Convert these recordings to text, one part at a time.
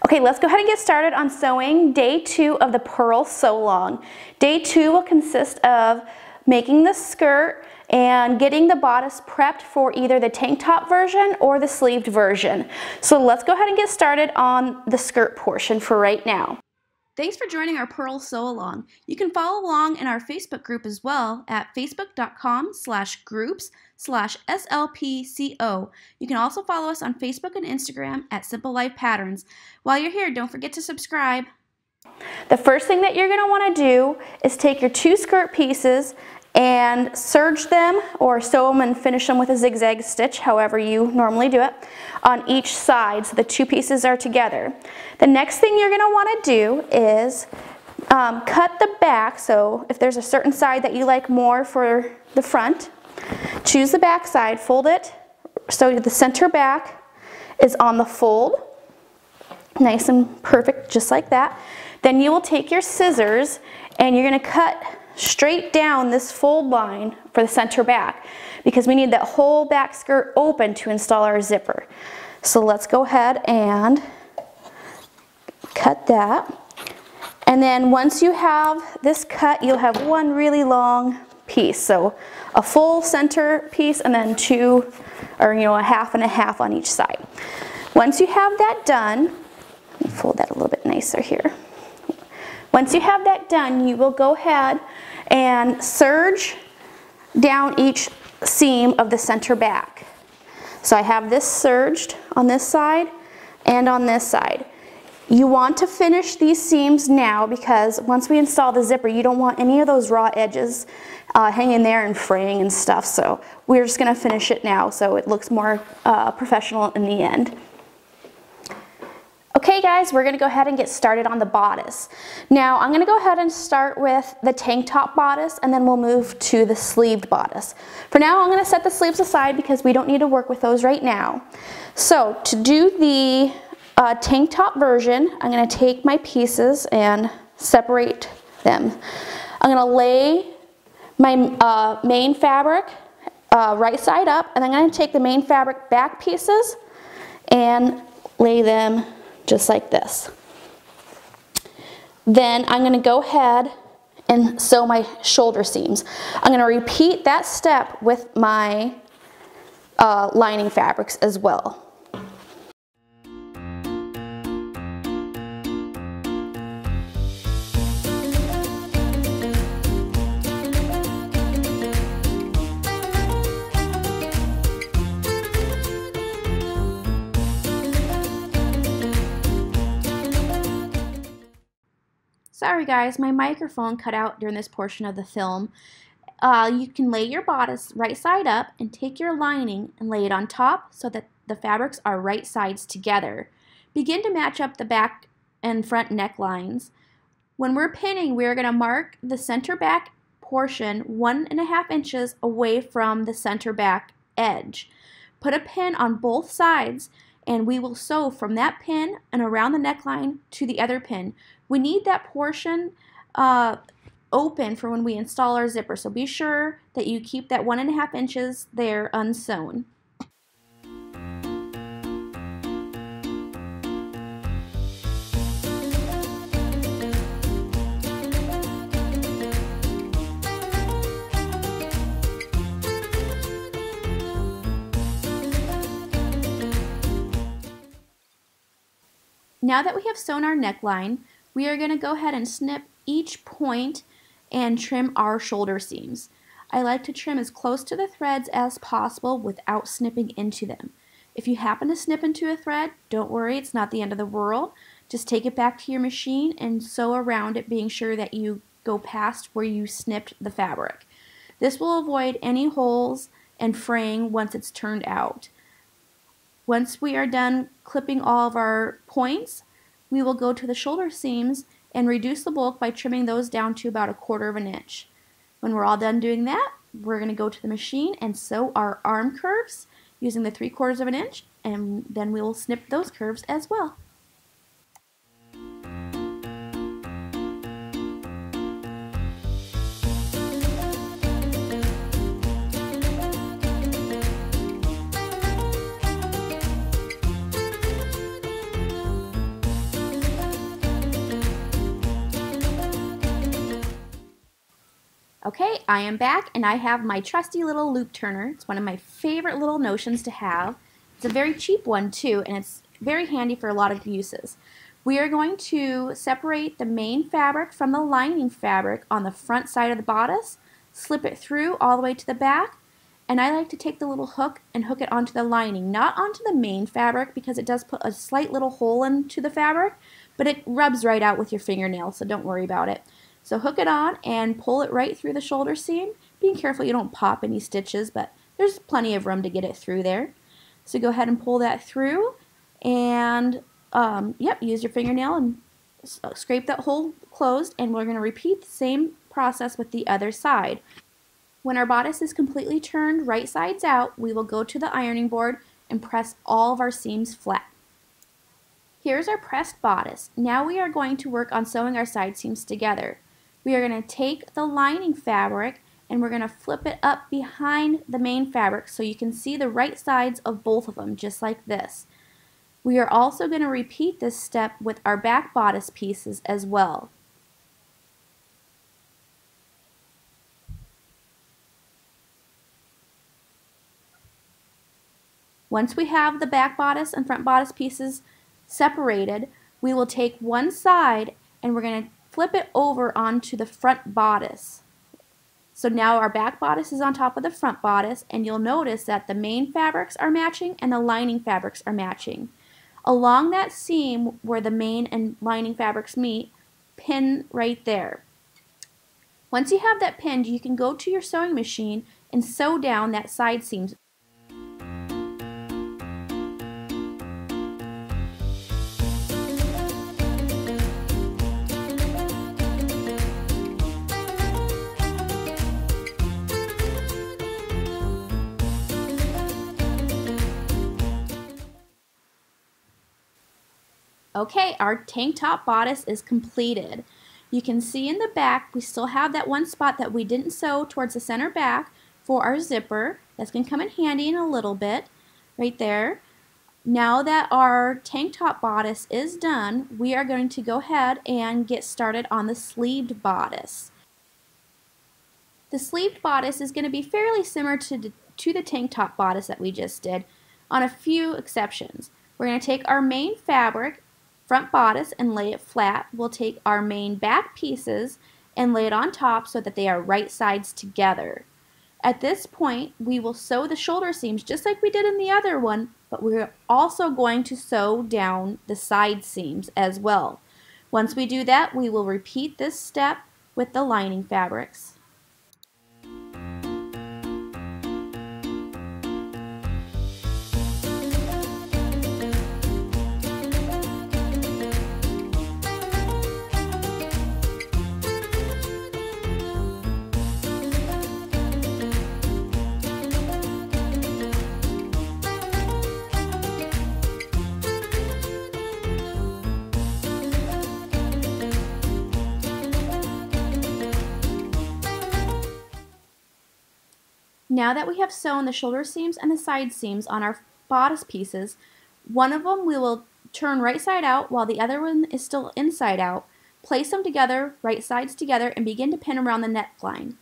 Okay, let's go ahead and get started on sewing day 2 of the Purl Sew Along. Day 2 will consist of making the skirt and getting the bodice prepped for either the tank top version or the sleeved version. So let's go ahead and get started on the skirt portion for right now. Thanks for joining our Purl Sew Along. You can follow along in our Facebook group as well at facebook.com/groups/SLPCO. You can also follow us on Facebook and Instagram at Simple Life Patterns. While you're here, don't forget to subscribe. The first thing that you're going to want to do is take your 2 skirt pieces and serge them or sew them and finish them with a zigzag stitch, however you normally do it, on each side so the 2 pieces are together. The next thing you're going to want to do is cut the back. So if there's a certain side that you like more for the front, choose the back side, fold it so the center back is on the fold, nice and perfect, just like that. Then you will take your scissors and you're going to cut straight down this fold line for the center back because we need that whole back skirt open to install our zipper. So let's go ahead and cut that. And then once you have this cut, you'll have one really long piece. So a full center piece and then 2 or a half and a half on each side. Once you have that done, let me fold that a little bit nicer here. Once you have that done, you will go ahead and serge down each seam of the center back. So I have this serged on this side and on this side. You want to finish these seams now because once we install the zipper, you don't want any of those raw edges hanging there and fraying and stuff. So we're just going to finish it now so it looks more professional in the end. Okay guys, we're going to go ahead and get started on the bodice. Now I'm going to go ahead and start with the tank top bodice and then we'll move to the sleeved bodice. For now I'm going to set the sleeves aside because we don't need to work with those right now. So to do the tank top version, I'm going to take my pieces and separate them. I'm going to lay my main fabric right side up and I'm going to take the main fabric back pieces and lay them just like this. Then I'm going to go ahead and sew my shoulder seams. I'm going to repeat that step with my lining fabrics as well. Sorry guys, my microphone cut out during this portion of the film. You can lay your bodice right side up and take your lining and lay it on top so that the fabrics are right sides together. Begin to match up the back and front necklines. When we're pinning, we're going to mark the center back portion 1.5 inches away from the center back edge. Put a pin on both sides and we will sew from that pin and around the neckline to the other pin. We need that portion open for when we install our zipper, so be sure that you keep that 1.5 inches there unsewn. Now that we have sewn our neckline, we are going to go ahead and snip each point and trim our shoulder seams. I like to trim as close to the threads as possible without snipping into them. If you happen to snip into a thread, don't worry, it's not the end of the world. Just take it back to your machine and sew around it, being sure that you go past where you snipped the fabric. This will avoid any holes and fraying once it's turned out. Once we are done clipping all of our points, we will go to the shoulder seams and reduce the bulk by trimming those down to about 1/4 inch. When we're all done doing that, we're going to go to the machine and sew our arm curves using the 3/4 inch, and then we'll snip those curves as well. Okay, I am back and I have my trusty little loop turner. It's one of my favorite little notions to have. It's a very cheap one too, and it's very handy for a lot of uses. We are going to separate the main fabric from the lining fabric on the front side of the bodice, slip it through all the way to the back, and I like to take the little hook and hook it onto the lining, not onto the main fabric because it does put a slight little hole into the fabric, but it rubs right out with your fingernail, so don't worry about it. So hook it on and pull it right through the shoulder seam, being careful you don't pop any stitches, but there's plenty of room to get it through there. So go ahead and pull that through and use your fingernail and scrape that hole closed, and we're going to repeat the same process with the other side. When our bodice is completely turned right sides out, we will go to the ironing board and press all of our seams flat. Here's our pressed bodice. Now we are going to work on sewing our side seams together. We are going to take the lining fabric and we're going to flip it up behind the main fabric so you can see the right sides of both of them, just like this. We are also going to repeat this step with our back bodice pieces as well. Once we have the back bodice and front bodice pieces separated, we will take one side and we're going to flip it over onto the front bodice. So now our back bodice is on top of the front bodice, and you'll notice that the main fabrics are matching and the lining fabrics are matching. Along that seam where the main and lining fabrics meet, pin right there. Once you have that pinned, you can go to your sewing machine and sew down that side seam. Okay, our tank top bodice is completed. You can see in the back we still have that one spot that we didn't sew towards the center back for our zipper. That's going to come in handy in a little bit, right there. Now that our tank top bodice is done, we are going to go ahead and get started on the sleeved bodice. The sleeved bodice is going to be fairly similar to the tank top bodice that we just did, on a few exceptions. We're going to take our main fabric, front bodice, and lay it flat. We'll take our main back pieces and lay it on top so that they are right sides together. At this point, we will sew the shoulder seams just like we did in the other one, but we're also going to sew down the side seams as well. Once we do that, we will repeat this step with the lining fabrics. Now that we have sewn the shoulder seams and the side seams on our bodice pieces, one of them we will turn right side out while the other one is still inside out. Place them together, right sides together, and begin to pin around the neckline.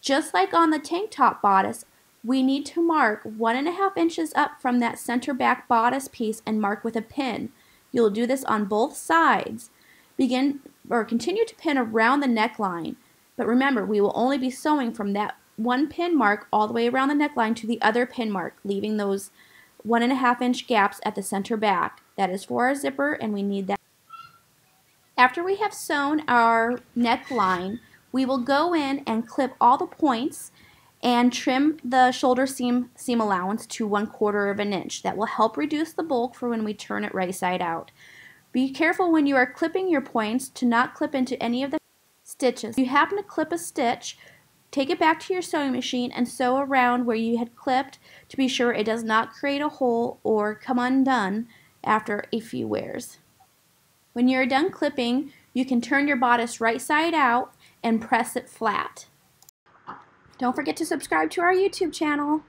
Just like on the tank top bodice, we need to mark 1.5 inches up from that center back bodice piece and mark with a pin. You'll do this on both sides. Continue to pin around the neckline, but remember, we will only be sewing from that one pin mark all the way around the neckline to the other pin mark, leaving those 1.5 inch gaps at the center back. That is for our zipper, and we need that. After we have sewn our neckline, we will go in and clip all the points and trim the shoulder seam allowance to 1/4 of an inch. That will help reduce the bulk for when we turn it right side out. Be careful when you are clipping your points to not clip into any of the stitches. If you happen to clip a stitch, take it back to your sewing machine and sew around where you had clipped to be sure it does not create a hole or come undone after a few wears. When you're done clipping, you can turn your bodice right side out and press it flat. Don't forget to subscribe to our YouTube channel.